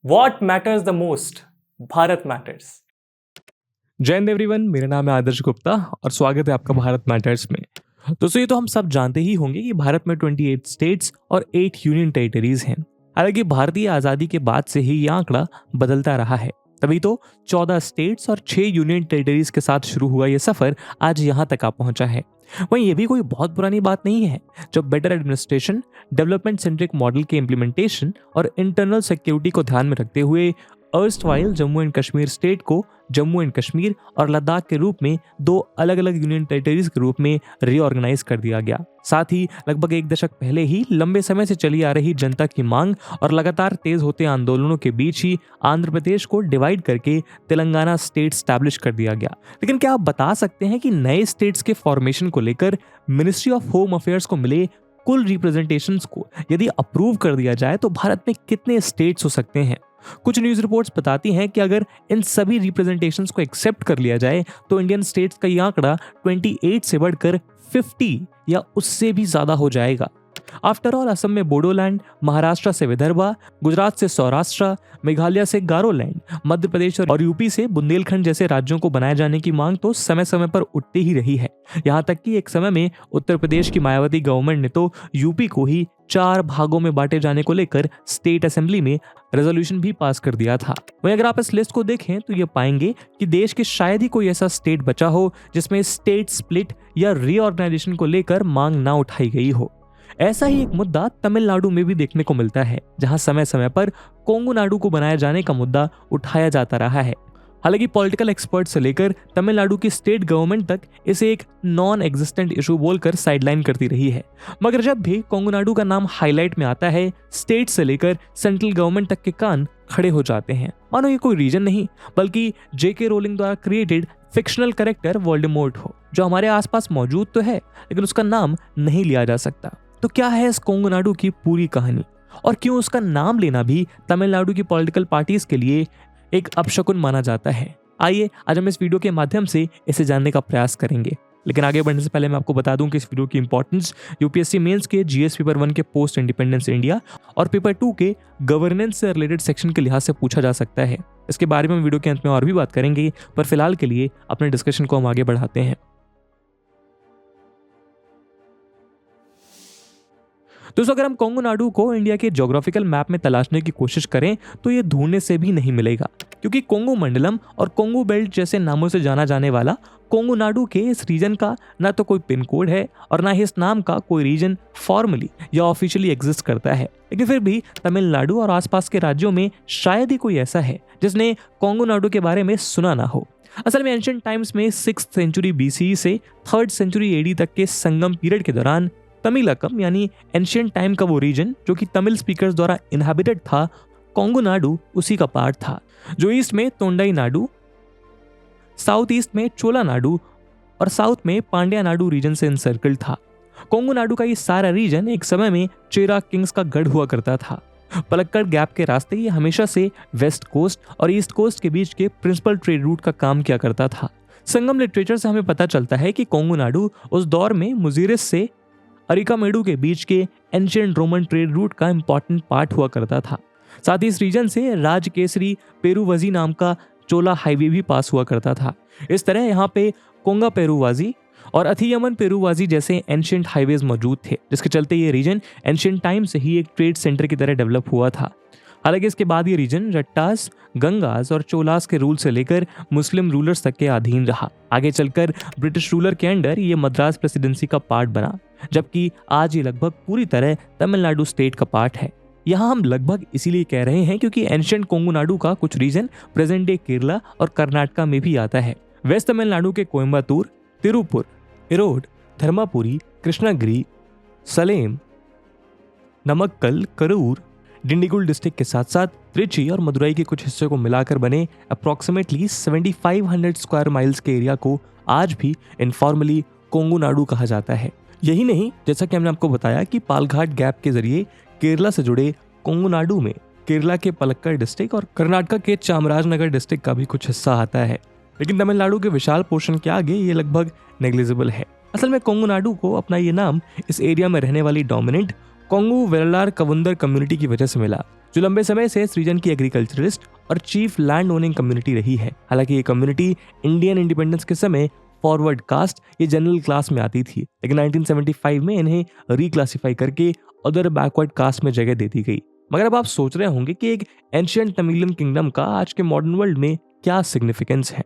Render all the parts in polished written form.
What matters the most? Bharat matters. जय Hind everyone, मेरा नाम है आदर्श गुप्ता और स्वागत है आपका भारत मैटर्स में। दोस्तों, ये तो हम सब जानते ही होंगे कि भारत में 28 स्टेट्स और 8 यूनियन टेरिटरीज हैं। हालांकि भारतीय आज़ादी के बाद से ही यह आंकड़ा बदलता रहा है। तभी तो 14 स्टेट्स और 6 यूनियन टेरिटरीज के साथ शुरू हुआ ये सफर आज यहाँ तक आ पहुंचा है। वहीं ये भी कोई बहुत पुरानी बात नहीं है जब better administration, development centric model के इम्प्लीमेंटेशन और इंटरनल सिक्योरिटी को ध्यान में रखते हुए erstwhile Jammu and Kashmir state को जम्मू एंड कश्मीर और लद्दाख के रूप में दो अलग अलग यूनियन टेरिटरीज के रूप में रीऑर्गेनाइज कर दिया गया। साथ ही लगभग एक दशक पहले ही लंबे समय से चली आ रही जनता की मांग और लगातार तेज होते आंदोलनों के बीच ही आंध्र प्रदेश को डिवाइड करके तेलंगाना स्टेट स्टैब्लिश कर दिया गया। लेकिन क्या आप बता सकते हैं कि नए स्टेट्स के फॉर्मेशन को लेकर मिनिस्ट्री ऑफ होम अफेयर्स को मिले कुल रिप्रेजेंटेशंस को यदि अप्रूव कर दिया जाए तो भारत में कितने स्टेट्स हो सकते हैं? कुछ न्यूज रिपोर्ट्स बताती हैं कि अगर इन सभी रिप्रेजेंटेशंस को एक्सेप्ट कर लिया जाए तो इंडियन स्टेट्स का यह आंकड़ा 28 से बढ़कर 50 या उससे भी ज्यादा हो जाएगा। आफ्टर ऑल, असम में बोडोलैंड, महाराष्ट्र से विदर्भा, गुजरात से सौराष्ट्र, मेघालय से गारोलैंड, मध्य प्रदेश और यूपी से बुंदेलखंड जैसे राज्यों को बनाए जाने की मांग तो समय समय पर उठती ही रही है। यहाँ तक कि एक समय में उत्तर प्रदेश की मायावती गवर्नमेंट ने तो यूपी को ही 4 भागों में बांटे जाने को लेकर स्टेट असेंबली में रेजोल्यूशन भी पास कर दिया था। वहीं अगर आप इस लिस्ट को देखें तो ये पाएंगे कि देश के शायद ही कोई ऐसा स्टेट बचा हो जिसमें स्टेट स्प्लिट या रीऑर्गेनाइजेशन को लेकर मांग ना उठाई गई हो। ऐसा ही एक मुद्दा तमिलनाडु में भी देखने को मिलता है, जहां समय समय पर कोंगू नाडु को बनाए जाने का मुद्दा उठाया जाता रहा है। हालांकि पॉलिटिकल एक्सपर्ट से लेकर तमिलनाडु की स्टेट गवर्नमेंट तक इसे एक नॉन एग्जिस्टेंट इशू बोलकर साइडलाइन करती रही है। मगर जब भी कोंगू नाडु का नाम हाईलाइट में आता है, स्टेट से लेकर सेंट्रल गवर्नमेंट तक के कान खड़े हो जाते हैं, मानो ये कोई रीजन नहीं बल्कि जेके रोलिंग द्वारा क्रिएटेड फिक्शनल कैरेक्टर वोल्डेमॉर्ट हो, जो हमारे आसपास मौजूद तो है लेकिन उसका नाम नहीं लिया जा सकता। तो क्या है इस कोंगू नाडु की पूरी कहानी और क्यों उसका नाम लेना भी तमिलनाडु की पॉलिटिकल पार्टीज के लिए एक अपशकुन माना जाता है? आइए आज हम इस वीडियो के माध्यम से इसे जानने का प्रयास करेंगे। लेकिन आगे बढ़ने से पहले मैं आपको बता दूं कि इस वीडियो की इंपॉर्टेंस यूपीएससी मेंस के जीएस पेपर 1 के पोस्ट इंडिपेंडेंस इंडिया और पेपर 2 के गवर्नेंस से रिलेटेड सेक्शन के लिहाज से पूछा जा सकता है। इसके बारे में वीडियो के अंत में और भी बात करेंगे, पर फिलहाल के लिए अपने डिस्कशन को हम आगे बढ़ाते हैं। दोस्तों, अगर हम कोंगू नाडु को इंडिया के ज्योग्राफिकल मैप में तलाशने की कोशिश करें तो ये ढूंढने से भी नहीं मिलेगा, क्योंकि कोंगू मंडलम और कोंगू बेल्ट जैसे नामों से जाना जाने वाला कोंगू नाडु के इस रीजन का ना तो कोई पिन कोड है और ना ही इस नाम का कोई रीजन फॉर्मली या ऑफिशियली एग्जिस्ट करता है। लेकिन फिर भी तमिलनाडु और आसपास के राज्यों में शायद ही कोई ऐसा है जिसने कोंगू नाडु के बारे में सुना ना हो। असल में एंशिएंट टाइम्स में 6th सेंचुरी BCE से 3rd सेंचुरी AD तक के संगम पीरियड के दौरान तमिलकम यानी एंशिएंट टाइम का वो रीजन जो कि तमिल स्पीकर्स द्वारा इनहैबिटेड था, कोंगू नाडु उसी का पार्ट था, जो ईस्ट में तोंडई नाडु, साउथ ईस्ट में चोला नाडु और साउथ में पांड्या नाडु रीजन से इंसर्कल्ड था। कोंगू नाडु का ये सारा रीजन एक समय में चेरा किंग्स का गढ़ हुआ करता था। पलक्कड़ गैप के रास्ते ये हमेशा से वेस्ट कोस्ट और ईस्ट कोस्ट के बीच के प्रिंसिपल ट्रेड रूट का काम किया करता था। संगम लिटरेचर से हमें पता चलता है कि कोंगू नाडु उस दौर में मुजीरिस से अरिकामेडु के बीच के एंशिएंट रोमन ट्रेड रूट का इंपॉर्टेंट पार्ट हुआ करता था। साथ ही इस रीजन से राजकेसरी पेरुवाजी नाम का चोला हाईवे भी पास हुआ करता था। इस तरह यहाँ पे कोंगा पेरुवाजी और अथियमन पेरुवाजी जैसे एंशिएंट हाईवेज मौजूद थे, जिसके चलते ये रीजन एंशिएंट टाइम से ही एक ट्रेड सेंटर की तरह डेवलप हुआ था। हालांकि इसके बाद ये रीजन रट्टास, गंगास और चोलास के रूल से लेकर मुस्लिम रूलर्स तक के अधीन रहा। आगे चलकर ब्रिटिश रूलर के अंडर ये मद्रास प्रेसिडेंसी का पार्ट बना, जबकि आज ये लगभग पूरी तरह तमिलनाडु स्टेट का पार्ट है। यहाँ हम लगभग इसीलिए कह रहे हैं क्योंकि एंशिएंट कोंगू नाडु का कुछ रीजन प्रेजेंट डे केरला और कर्नाटका में भी आता है। वेस्ट तमिलनाडु के कोयम्बतूर, तिरुपुर, इरोड, धर्मापुरी, कृष्णागिरी, सलेम, नमक्कल, करूर, डिंडीगुल डिस्ट्रिक्ट के साथ साथ त्रिची और मदुरई के कुछ हिस्सों को मिलाकर बने अप्रॉक्सीमेटली 7500 स्क्वायर माइल्स के एरिया को आज भी इनफॉर्मली कोंगू नाडु कहा जाता है। यही नहीं, जैसा कि हमने आपको बताया कि पालघाट गैप के जरिए केरला से जुड़े कोंगू नाडु में केरला के पलक्कड़ डिस्ट्रिक्ट और कर्नाटका के चामराजनगर डिस्ट्रिक्ट का भी कुछ हिस्सा आता है। लेकिन तमिलनाडु के विशाल पोर्शन के आगे ये लगभग नेग्लिजिबल है। असल में कोंगू नाडु को अपना ये नाम इस एरिया में रहने वाली डोमिनेंट कोंगू वेल्लार कवुंदर कम्युनिटी की वजह से मिला, जो लंबे समय से इस रीजन की एग्रीकल्चरलिस्ट और चीफ लैंड ओनिंग कम्युनिटी रही है। हालांकि ये कम्युनिटी इंडियन इंडिपेंडेंस के समय फॉरवर्ड कास्ट या जनरल क्लास में आती थी, लेकिन 1975 में इन्हें रिक्लासिफाई करके अदर बैकवर्ड कास्ट में जगह दे दी गई। मगर अब आप सोच रहे होंगे कि एक एंशिएंट तमिलियन किंगडम का आज के मॉडर्न वर्ल्ड में क्या सिग्निफिकेंस है।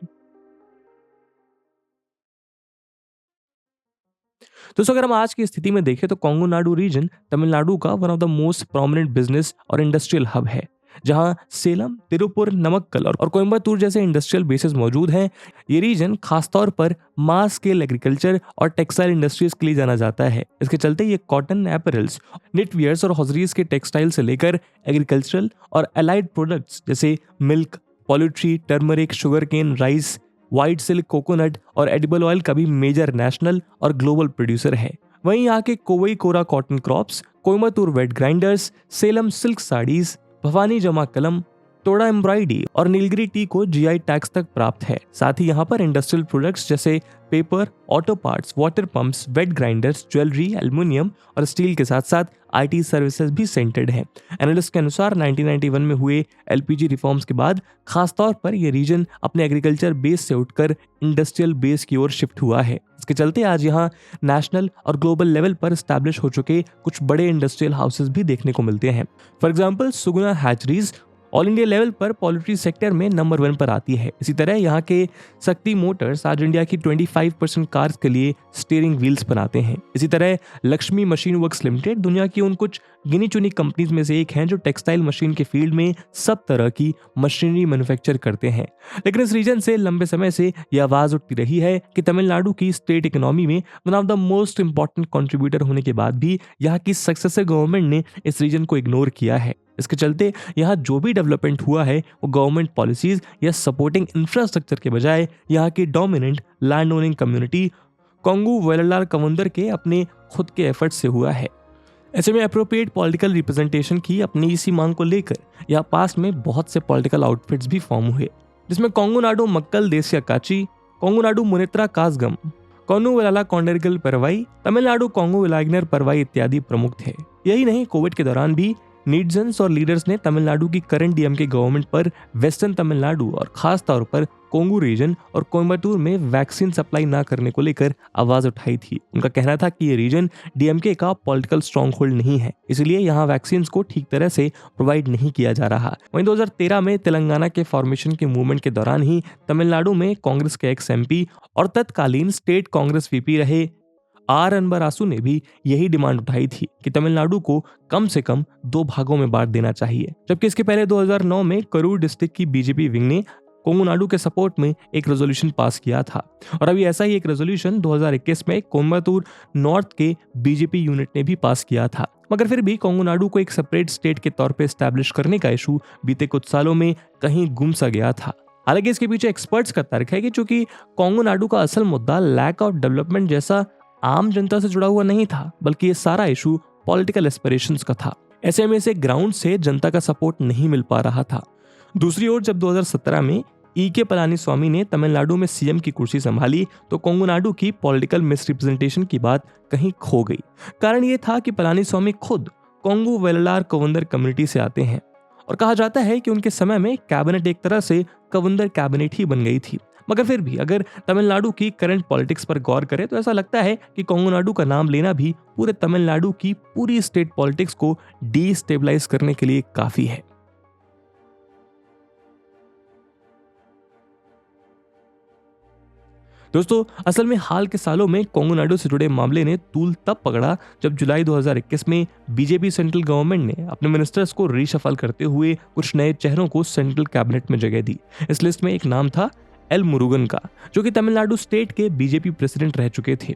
दोस्तों अगर हम आज की स्थिति में देखें तो कोंगू नाडु रीजन तमिलनाडु का one of the most prominent business और इंडस्ट्रियल हब है, जहां सेलम, तिरुपुर, नमक्कल और कोयम्बतूर जैसे इंडस्ट्रियल बेसेस मौजूद हैं। ये रीजन खासतौर पर मास स्केल एग्रीकल्चर और टेक्सटाइल इंडस्ट्रीज के लिए जाना जाता है। इसके चलते ये कॉटन, एपरल्स, निटवियर्स और हॉजरीज के टेक्सटाइल से लेकर एग्रीकल्चरल और अलाइड प्रोडक्ट्स जैसे milk, poultry, turmeric, sugar cane, rice, white silk, coconut और एडिबल ऑयल का भी मेजर नेशनल और ग्लोबल प्रोड्यूसर है। वहीं यहाँ के Kovai Kora cotton crops, Coimbatore wet grinders, Salem silk sarees, Bhavani Jamakkalam, Toda embroidery और नीलगिरी टी को जीआई टैक्स तक प्राप्त है। साथ ही यहाँ पर इंडस्ट्रियल प्रोडक्ट्स जैसे paper, auto parts, water pumps, wet grinders, jewellery, aluminium और स्टील के साथ साथ आईटी सर्विसेज भी सेंटर्ड हैं। एनालिस्ट के अनुसार 1991 में हुए एलपीजी रिफॉर्म्स के बाद खासतौर पर यह रीजन अपने एग्रीकल्चर बेस से उठकर इंडस्ट्रियल बेस की ओर शिफ्ट हुआ है। इसके चलते आज यहाँ नेशनल और ग्लोबल लेवल पर एस्टैब्लिश हो चुके कुछ बड़े इंडस्ट्रियल हाउसेज भी देखने को मिलते हैं। For example Suguna hatcheries all India level पर पोल्ट्री सेक्टर में नंबर 1 पर आती है। इसी तरह यहाँ के शक्ति मोटर्स आज इंडिया की 25% कार्स के लिए स्टीयरिंग व्हील्स बनाते हैं। इसी तरह लक्ष्मी मशीन वर्क्स लिमिटेड दुनिया की उन कुछ गिनी चुनी कंपनीज में से एक हैं जो टेक्सटाइल मशीन के फील्ड में सब तरह की मशीनरी मैन्युफैक्चर करते हैं। लेकिन इस रीजन से लंबे समय से यह आवाज उठती रही है कि तमिलनाडु की स्टेट इकोनॉमी में one of the most important contributor होने के बाद भी यहाँ की सक्सेसिव गवर्नमेंट ने इस रीजन को इग्नोर किया है। इसके चलते यहाँ जो भी डेवलपमेंट हुआ है वो गवर्नमेंट पॉलिसीज या सपोर्टिंग इंफ्रास्ट्रक्चर के बजाय यहाँ की dominant land owning community Kongu Vellalar Gounder के अपने खुद के एफर्ट से हुआ है। ऐसे में अप्रोप्रिएट पॉलिटिकल रिप्रेजेंटेशन की अपनी इसी मांग को लेकर यहाँ पास में बहुत से पॉलिटिकल आउटफिट्स भी फॉर्म हुए, जिसमें कोंगू नाडु मक्कल देसिया काची, कोंगू नाडु मुनेत्रा कासगम, कोन्नू वेलाला कॉन्डरगल परवाई, तमिलनाडु कोंगू वेलाइग्नर परवाई इत्यादि प्रमुख थे। यही नहीं, कोविड के दौरान भी नीडजन्स और लीडर्स ने तमिलनाडु की करंट डीएमके गवर्नमेंट पर वेस्टर्न तमिलनाडु और खास तौर पर कोंगू रीजन और कोयम्बतूर में वैक्सीन सप्लाई ना करने को लेकर आवाज उठाई थी। उनका कहना था कि ये रीजन डीएमके का पॉलिटिकल स्ट्रॉन्ग होल्ड नहीं है, इसलिए यहाँ वैक्सीन को ठीक तरह से प्रोवाइड नहीं किया जा रहा। वहीं 2013 में तेलंगाना के फॉर्मेशन के मूवमेंट के दौरान ही तमिलनाडु में कांग्रेस के एक्स एमपी और तत्कालीन स्टेट कांग्रेस वीपी रहे आर अनबरासु ने भी यही डिमांड उठाई थी कि तमिलनाडु को कम से कम 2 भागों में बांट देना चाहिए। जबकि इसके पहले 2009 में करूर डिस्ट्रिक्ट की बीजेपी विंग ने कोंगू नाडु के सपोर्ट में एक रेजोल्यूशन पास किया था, और अभी ऐसा ही एक रेजोल्यूशन 2021 में कोयम्बतूर नॉर्थ के बीजेपी यूनिट ने भी पास किया था। मगर फिर भी कोंगू नाडु को एक सेपरेट स्टेट के तौर पर एस्टैब्लिश करने का इशू बीते कुछ सालों में कहीं गुम सा गया था। हालांकि इसके पीछे एक्सपर्ट्स का तर्क है कि चूंकि कोंगू नाडु का असल मुद्दा लैक ऑफ डेवलपमेंट जैसा आम जनता से जुड़ा हुआ नहीं था, बल्कि ये सारा इशू पॉलिटिकल एस्पिरेशंस का था। ऐसे में से ग्राउंड से जनता का सपोर्ट नहीं मिल पा रहा था। दूसरी ओर जब 2017 में ईके पलानीस्वामी ने तमिलनाडु में सीएम की कुर्सी संभाली तो कोंगू नाडु की पॉलिटिकल मिसरिप्रेजेंटेशन की बात कहीं खो गई। कारण ये था कि पलानीस्वामी खुद कोंगू वेललार कवुंदर कम्युनिटी से आते हैं और कहा जाता है कि उनके समय में कैबिनेट एक तरह से कवुंदर कैबिनेट ही बन गई थी। मगर फिर भी अगर तमिलनाडु की करंट पॉलिटिक्स पर गौर करें तो ऐसा लगता है कि कोंगू नाडु का नाम लेना भी पूरे तमिलनाडु की पूरी स्टेट पॉलिटिक्स को डीस्टेबलाइज करने के लिए काफी है। दोस्तों असल में हाल के सालों में कोंगू नाडु से जुड़े मामले ने तूल तब पकड़ा जब जुलाई 2021 में बीजेपी सेंट्रल गवर्नमेंट ने अपने मिनिस्टर्स को रीशफल करते हुए कुछ नए चेहरों को सेंट्रल कैबिनेट में जगह दी। इस लिस्ट में एक नाम था एल मुरुगन का, जो कि तमिलनाडु स्टेट के बीजेपी प्रेसिडेंट रह चुके थे।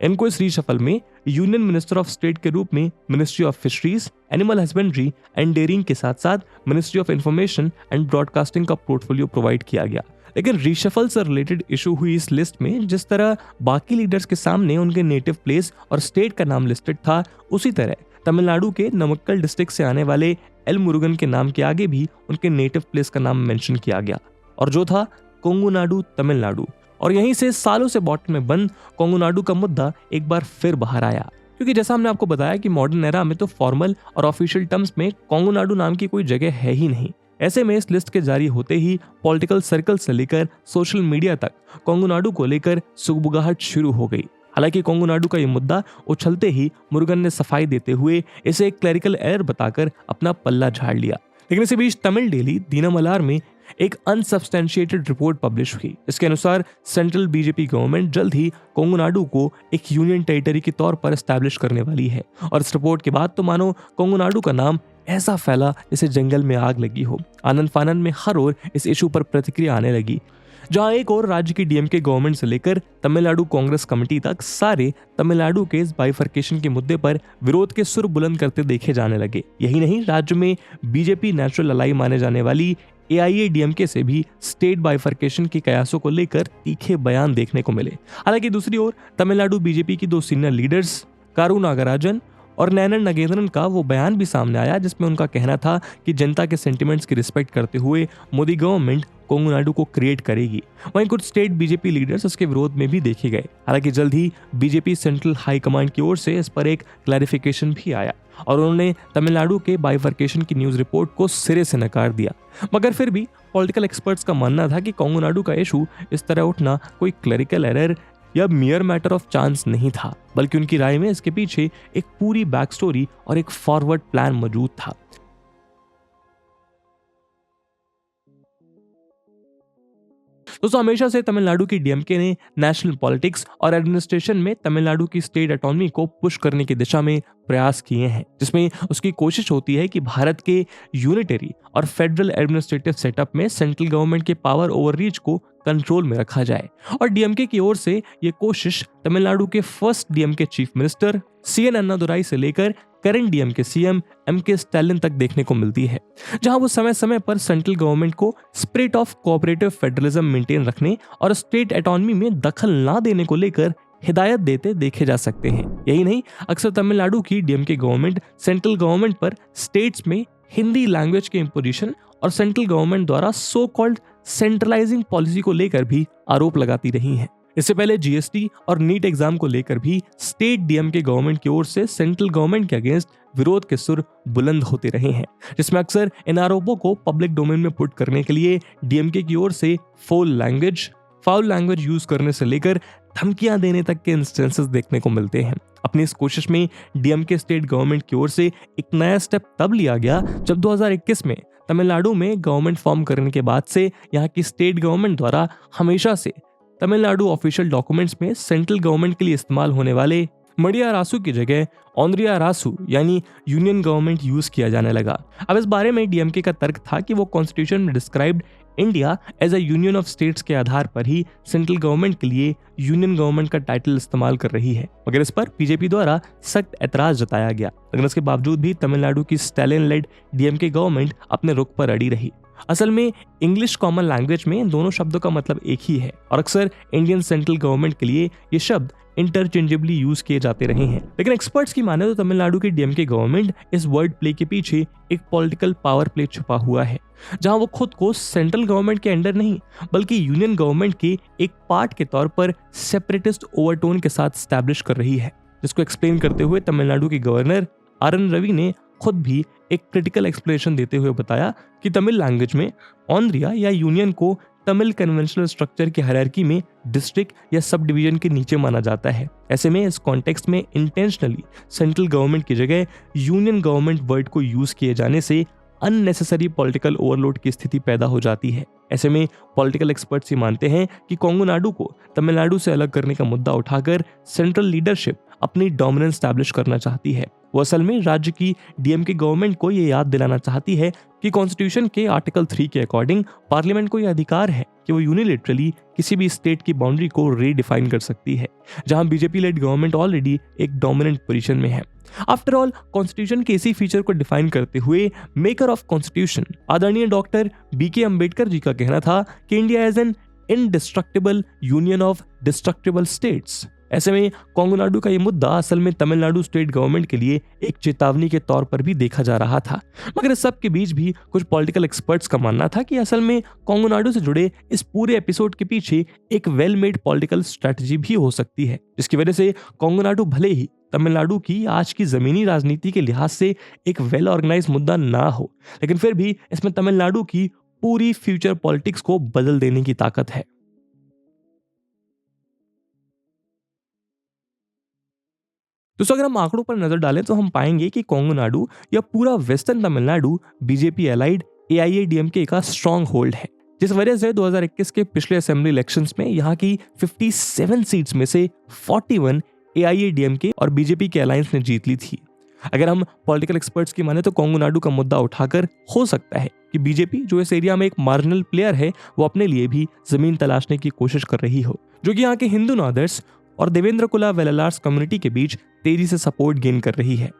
इनको इस रीशफल में यूनियन मिनिस्टर ऑफ स्टेट के रूप में ministry of fisheries, animal husbandry and dairying के साथ साथ ministry of information and broadcasting का पोर्टफोलियो प्रोवाइड किया गया। लेकिन रीशफल से रिलेटेड इशू हुई इस लिस्ट में जिस तरह बाकी लीडर्स के सामने उनके नेटिव प्लेस और स्टेट का नाम लिस्टेड था, उसी तरह तमिलनाडु के नमक्कल डिस्ट्रिक्ट से आने वाले एल मुरुगन के नाम के आगे भी उनके नेटिव प्लेस का नाम मेंशन किया गया, और जो था कोंगू नाडु तमिलनाडु। और यहीं से सालों से बॉटम में बंद कोंगू नाडु का मुद्दा एक बार फिर बाहर आया, क्योंकि जैसा हमने आपको बताया कि मॉडर्न एरा में तो फॉर्मल और ऑफिशियल टर्म्स में कोंगू नाडू नाम की कोई जगह है ही नहीं। ऐसे में इस लिस्ट के जारी होते ही पॉलिटिकल सर्कल से लेकर सोशल मीडिया तक कोंगू नाडू को लेकर सुगबुगाहट शुरू हो गई। हालांकि कोंगू नाडू का ये मुद्दा उछलते ही मुरुगन ने सफाई देते हुए इसे एक क्लरिकल एरर बताकर अपना पल्ला झाड़ लिया। लेकिन इसी बीच तमिल डेली दीनमलार में एक अनसब्सटेंशिएटेड रिपोर्ट पब्लिश हुई। इसके अनुसार सेंट्रल बीजेपी गवर्नमेंट जल्द ही कोंगू नाडू को एक यूनियन टेरिटरी के तौर पर एस्टैब्लिश करने वाली है। और इस रिपोर्ट के बाद तो मानो कोंगू नाडू का नाम ऐसा फैला जैसे जंगल में आग लगी हो। आनंद फानंद में हर ओर इस इशू पर प्रतिक्रिया आने लगी। जहां एक और राज्य की डीएमके गवर्नमेंट से लेकर तमिलनाडु कांग्रेस कमेटी तक सारे तमिलनाडु के इस बाइफर्केशन के मुद्दे पर विरोध के सुर बुलंद करते देखे जाने लगे। यही नहीं, राज्य में बीजेपी नेचुरल अलाई माने जाने वाली एआईएडीएमके से भी स्टेट बाइफर्केशन के कयासों को लेकर तीखे बयान देखने को मिले। हालांकि दूसरी ओर तमिलनाडु बीजेपी की दो सीनियर लीडर्स कारू नागराजन और नैनन नगेंद्रन का वो बयान भी सामने आया जिसमें उनका कहना था कि जनता के सेंटिमेंट्स की रिस्पेक्ट करते हुए मोदी गवर्नमेंट कोंगू नाडू को क्रिएट करेगी। वहीं कुछ स्टेट बीजेपी लीडर्स उसके विरोध में भी देखे गए। हालांकि जल्द ही बीजेपी सेंट्रल हाई कमांड की ओर से इस पर एक क्लैरिफिकेशन भी आया और उन्होंने तमिलनाडु के बाइफर्केशन की न्यूज रिपोर्ट को सिरे से नकार दिया। मगर फिर भी पॉलिटिकल एक्सपर्ट्स का मानना था कि कोंगू नाडू का इशू इस तरह उठना कोई क्लरिकल एरर या मियर मैटर ऑफ चांस नहीं था, बल्कि उनकी राय में इसके पीछे एक पूरी बैक स्टोरी और एक फॉरवर्ड प्लान मौजूद था। दोस्तों, हमेशा से तमिलनाडु की डीएमके ने नेशनल पॉलिटिक्स और एडमिनिस्ट्रेशन में तमिलनाडु की स्टेट ऑटोनॉमी को पुश करने की दिशा में प्रयास किए हैं, जिसमें उसकी कोशिश होती है कि भारत के यूनिटरी और फेडरल एडमिनिस्ट्रेटिव सेटअप में सेंट्रल गवर्नमेंट के पावर ओवर रीच को कंट्रोल में रखा जाए। और डीएमके की ओर से ये कोशिश तमिलनाडु के first DMK chief minister C N Annadurai से लेकर करंट डीएमके सीएम एमके स्टैलिन तक देखने को मिलती है, जहां वो समय समय पर सेंट्रल गवर्नमेंट को spirit of cooperative federalism maintain रखने और स्टेट ऑटोनॉमी में दखल ना देने को लेकर हिदायत देते देखे जा सकते हैं। यही नहीं, अक्सर तमिलनाडु की डीएमके गवर्नमेंट सेंट्रल गवर्नमेंट पर स्टेट्स में हिंदी लैंग्वेज के इंपोजिशन और सेंट्रल गवर्नमेंट द्वारा सो कॉल्ड सेंट्रलाइजिंग पॉलिसी को लेकर भी आरोप लगाती रही है। इससे पहले जीएसटी और नीट एग्जाम को लेकर भी स्टेट डीएमके गवर्नमेंट की ओर से सेंट्रल गवर्नमेंट के अगेंस्ट विरोध के सुर बुलंद होते रहे हैं, जिसमें अक्सर इन आरोपों को पब्लिक डोमेन में पुट करने के लिए डीएमके की ओर से फाउल लैंग्वेज यूज करने से लेकर धमकियां देने तक के इंस्टेंसेस देखने को मिलते हैं। अपनी इस कोशिश में डीएमके स्टेट गवर्नमेंट की ओर से एक नया स्टेप तब लिया गया जब 2021 में तमिलनाडु में गवर्नमेंट फॉर्म करने के बाद से यहाँ की स्टेट गवर्नमेंट द्वारा हमेशा से तमिलनाडु ऑफिशियल डॉक्यूमेंट्स में सेंट्रल गवर्नमेंट के लिए इस्तेमाल होने वाले मडिया रासू की जगह ऑनरिया रासू यानी यूनियन गवर्नमेंट यूज किया जाने लगा। अब इस बारे में डीएमके का तर्क था कि वो कॉन्स्टिट्यूशन में described India as a union of states के आधार पर ही सेंट्रल गवर्नमेंट के लिए यूनियन गवर्नमेंट का टाइटल इस्तेमाल कर रही है, मगर इस पर बीजेपी द्वारा सख्त ऐतराज जताया गया। लेकिन इसके बावजूद भी तमिलनाडु की स्टैलिन लेड डीएमके गवर्नमेंट अपने रुख पर अड़ी रही। असल में इंग्लिश कॉमन लैंग्वेज में दोनों शब्दों का मतलब एक ही है और अक्सर इंडियन सेंट्रल गवर्नमेंट के लिए ये शब्द इंटरचेंजेबली यूज किए जाते रहे हैं। लेकिन एक्सपर्ट्स की माने तो तमिलनाडु की डीएमके गवर्नमेंट इस वर्ड प्ले के पीछे एक पॉलिटिकल पावर प्ले छुपा हुआ है, जहां वो खुद को सेंट्रल गवर्नमेंट के अंडर नहीं बल्कि यूनियन गवर्नमेंट के एक पार्ट के तौर पर सेपरेटिस्ट ओवरटोन के साथ स्टैब्लिश कर रही है, जिसको एक्सप्लेन करते हुए तमिलनाडु के गवर्नर आरएन रवि ने खुद भी एक क्रिटिकल एक्सप्लेनेशन देते हुए बताया कि तमिल लैंग्वेज में ऑनरिया या यूनियन को तमिल कन्वेंशनल स्ट्रक्चर की हायरार्की में डिस्ट्रिक्ट या सब डिवीजन के नीचे माना जाता है। ऐसे में इस कॉन्टेक्स्ट में इंटेंशनली सेंट्रल गवर्नमेंट की जगह यूनियन गवर्नमेंट वर्ड को यूज किए जाने से अननेसेसरी पॉलिटिकल ओवरलोड की स्थिति पैदा हो जाती है। ऐसे में पॉलिटिकल एक्सपर्ट्स ये मानते हैं कि कोंगू नाडू को तमिलनाडु से अलग करने का मुद्दा उठाकर सेंट्रल लीडरशिप अपनी डोमिनेंस स्टैब्लिश करना चाहती है। वो असल में राज्य की डीएमके गवर्नमेंट को ये याद दिलाना चाहती है कि कॉन्स्टिट्यूशन के आर्टिकल 3 के अकॉर्डिंग पार्लियामेंट को यह अधिकार है कि वो यूनिलेटरली किसी भी स्टेट की बाउंड्री को रीडिफाइन कर सकती है, जहां बीजेपी लेड गवर्नमेंट ऑलरेडी एक डोमिनेंट पोजीशन में है। आफ्टर ऑल, कॉन्स्टिट्यूशन के इसी फीचर को डिफाइन करते हुए मेकर ऑफ कॉन्स्टिट्यूशन आदरणीय डॉक्टर बीके अम्बेडकर जी का कहना था कि India as an indestructible union of destructible states. ऐसे में कोंगनाडू का ये मुद्दा असल में तमिलनाडु स्टेट गवर्नमेंट के लिए एक चेतावनी के तौर पर भी देखा जा रहा था। मगर इस सब के बीच भी कुछ पॉलिटिकल एक्सपर्ट्स का मानना था कि असल में कोंगनाडु से जुड़े इस पूरे एपिसोड के पीछे एक वेल मेड पॉलिटिकल स्ट्रेटजी भी हो सकती है, जिसकी वजह से कोंगनाडु भले ही तमिलनाडु की आज की जमीनी राजनीति के लिहाज से एक वेल ऑर्गेनाइज मुद्दा ना हो, लेकिन फिर भी इसमें तमिलनाडु की पूरी फ्यूचर पॉलिटिक्स को बदल देने की ताकत है। तो अगर हम आंकड़ों पर नजर डालें तो हम पाएंगे कि कोंगनाडू या पूरा western Tamil Nadu BJP allied AIADMK का स्ट्रॉन्ग होल्ड है, जिस वजह से 2021 के पिछले असेंबली इलेक्शंस में यहाँ की 57 सीट्स में से 41 AIADMK और बीजेपी के अलायंस ने जीत ली थी। अगर हम पॉलिटिकल एक्सपर्ट्स की माने तो कोंगनाडु का मुद्दा उठाकर हो सकता है कि बीजेपी जो इस एरिया में एक मार्जिनल प्लेयर है वो अपने लिए भी जमीन तलाशने की कोशिश कर रही हो, जो कि यहाँ के हिंदू नादर्स और देवेंद्र कुला वेलालार्स कम्युनिटी के बीच तेजी से सपोर्ट गेन कर रही है।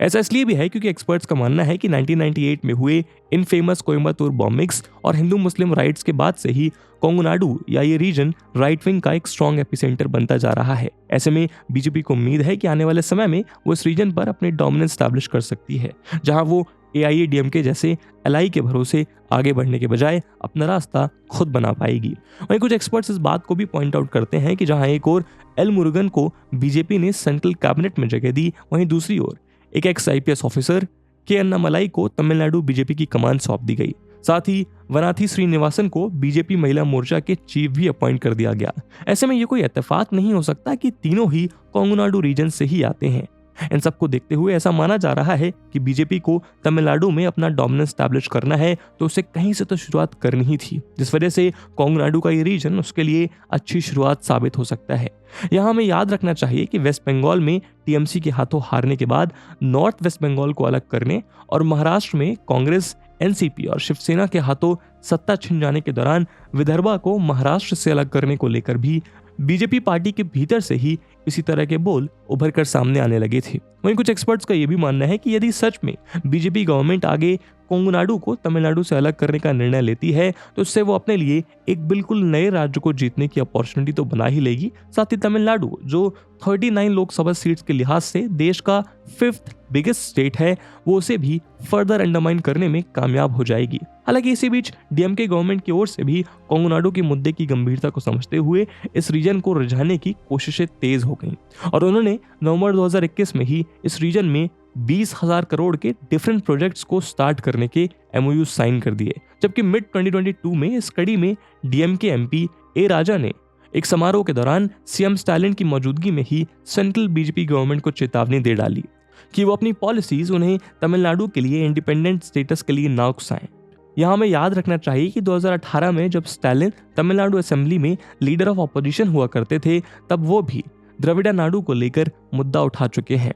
ऐसा इसलिए भी है क्योंकि एक्सपर्ट्स का मानना है कि 1998 में हुए इन फेमस कोयम्बतूर बॉम्बिंग्स और हिंदू मुस्लिम राइट्स के बाद से ही कोंगनाडु या ये रीजन राइट विंग का एक स्ट्रॉन्ग एपिसेंटर बनता जा रहा है। ऐसे में बीजेपी को उम्मीद है कि आने वाले समय में वो इस रीजन पर अपने डोमिनेंस स्टैब्लिश कर सकती है, जहां वो AIADMK जैसे एलाई के भरोसे आगे बढ़ने के बजाय अपना रास्ता खुद बना पाएगी। वहीं कुछ एक्सपर्ट्स इस बात को भी पॉइंट आउट करते हैं कि जहां एक ओर एल मुरुगन को बीजेपी ने सेंट्रल कैबिनेट में जगह दी, वहीं दूसरी ओर एक एक्स IPS ऑफिसर के अन्नामलाई को तमिलनाडु बीजेपी की कमान सौंप दी गई। साथ ही वनाथी श्रीनिवासन को बीजेपी महिला मोर्चा के चीफ भी अपॉइंट कर दिया गया। ऐसे में ये कोई इत्तेफाक नहीं हो सकता कि तीनों ही कोंगनाडु रीजन से ही आते हैं। इन सबको देखते हुए ऐसा माना जा रहा है कि बीजेपी को तमिलनाडु में अपना डोमिनेंस स्टैब्लिश करना है तो उसे कहीं से तो शुरुआत करनी ही थी, जिस वजह से कोंगनाडु का ये रीजन उसके लिए अच्छी शुरुआत साबित हो सकता है। यहाँ हमें याद रखना चाहिए कि वेस्ट बंगाल में TMC के हाथों हारने के बाद नॉर्थ वेस्ट बंगाल को अलग करने और महाराष्ट्र में कांग्रेस, NCP और शिवसेना के हाथों सत्ता छिन जाने के दौरान विदर्भा को महाराष्ट्र से अलग करने को लेकर भी बीजेपी पार्टी के भीतर से ही इसी तरह के बोल उभर कर सामने आने लगे थे। वहीं कुछ एक्सपर्ट्स का यह भी मानना है कि यदि सच में बीजेपी गवर्नमेंट आगे कोंगनाडु को तमिलनाडु से अलग करने का निर्णय लेती है तो इससे वो अपने लिए एक बिल्कुल नए राज्य को जीतने की अपॉर्चुनिटी तो बना ही लेगी, साथ ही तमिलनाडु जो 39 लोकसभा सीट्स के लिहाज से देश का 5th बिगेस्ट स्टेट है वो उसे भी फर्दर अंडरमाइन करने में कामयाब हो जाएगी। हालांकि इसी बीच DMK गवर्नमेंट की ओर से भी कोंगनाडु के मुद्दे की गंभीरता को समझते हुए इस रीजन को रिझाने की कोशिशें तेज हो गईं और उन्होंने नवंबर 2021 में ही इस रीजन में 20,000 करोड़ के डिफरेंट प्रोजेक्ट्स को स्टार्ट करने के MOU साइन कर दिए। जबकि मिड 2022 में इस कड़ी में DMK MP A राजा ने एक समारोह के दौरान CM स्टालिन की मौजूदगी में ही सेंट्रल बीजेपी गवर्नमेंट को चेतावनी दे डाली कि वो अपनी पॉलिसीज उन्हें तमिलनाडु के लिए इंडिपेंडेंट स्टेटस के लिए ना उकसाएं। यहाँ हमें याद रखना चाहिए कि 2018 में जब स्टालिन तमिलनाडु असेंबली में लीडर ऑफ ऑपोजिशन हुआ करते थे तब वो भी द्रविड़ा नाडु को लेकर मुद्दा उठा चुके हैं,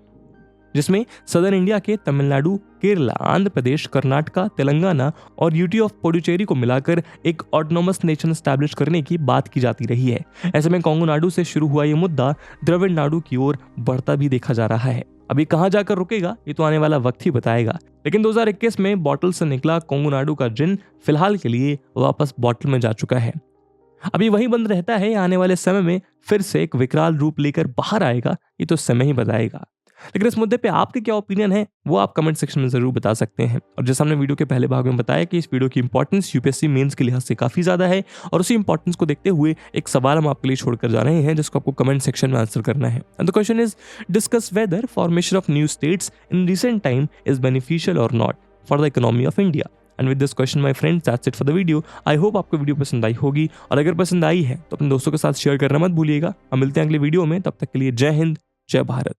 जिसमें सदर्न इंडिया के तमिलनाडु, केरला, आंध्र प्रदेश, कर्नाटका, तेलंगाना और UT ऑफ पुडुचेरी को मिलाकर एक ऑटोनोमस नेशन स्टैब्लिश करने की बात की जाती रही है। ऐसे में कोंगनाडु से शुरू हुआ ये मुद्दा द्रविड़ नाडु की ओर बढ़ता भी देखा जा रहा है। अभी कहां जाकर रुकेगा ये तो आने वाला वक्त ही बताएगा, लेकिन 2021 में बॉटल से निकला कोंगनाडु का जिन फिलहाल के लिए वापस बॉटल में जा चुका है। अभी वही बंद रहता है, आने वाले समय में फिर से एक विकराल रूप लेकर बाहर आएगा ये तो समय ही बताएगा। लेकिन इस मुद्दे पे आपके क्या ओपिनियन है वो आप कमेंट सेक्शन में जरूर बता सकते हैं। और जैसा हमने वीडियो के पहले भाग में बताया कि इस वीडियो की इंपॉर्टेंस UPSC मेंस के लिहाज से काफी ज्यादा है और उसी इंपॉर्टेंस को देखते हुए एक सवाल हम आपके लिए छोड़कर जा रहे हैं जिसको आपको कमेंट सेक्शन में आंसर करना है। And the question is discuss whether formation of new states in recent time is beneficial और not for the economy of India. And with this question my friends that's it for the video. I hope आपको video पसंद आई होगी और अगर पसंद आई है तो अपने दोस्तों के साथ शेयर करना मत भूलिएगा। हम मिलते हैं अगले वीडियो में, तब तक के लिए जय हिंद, जय भारत।